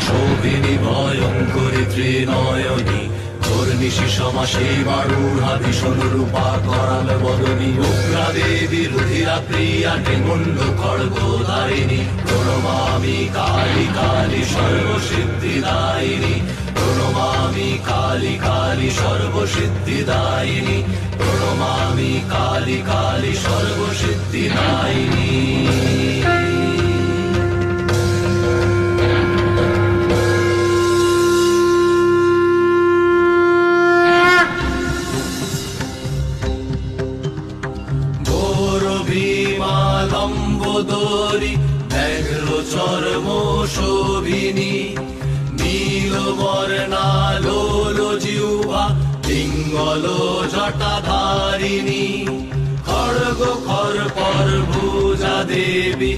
শোভিনী ভয়ঙ্করী ত্রিনয়নী ঘূর্ণিশি সমাসী বাড়ুড়া ভীষণ রূপা করাল বদনী উগ্রা দেবী রুধিরা প্রিয়া নিমুণ্ড খড়গধারিণী প্রণমামি কালী কালী সর্বসিদ্ধিদায়িনী প্রণমামি কালী কালী সর্বসিদ্ধিদায়িনী প্রণমামি কালী কালী সর্বসিদ্ধিদায়িনী লম্বোদরী ব্যাঘ্র চর্ম শোভিনী নীলবর্ণা লোল জিহ্বা পিঙ্গল জটাধারিণী খড়গ খর পর ভুজা দেবী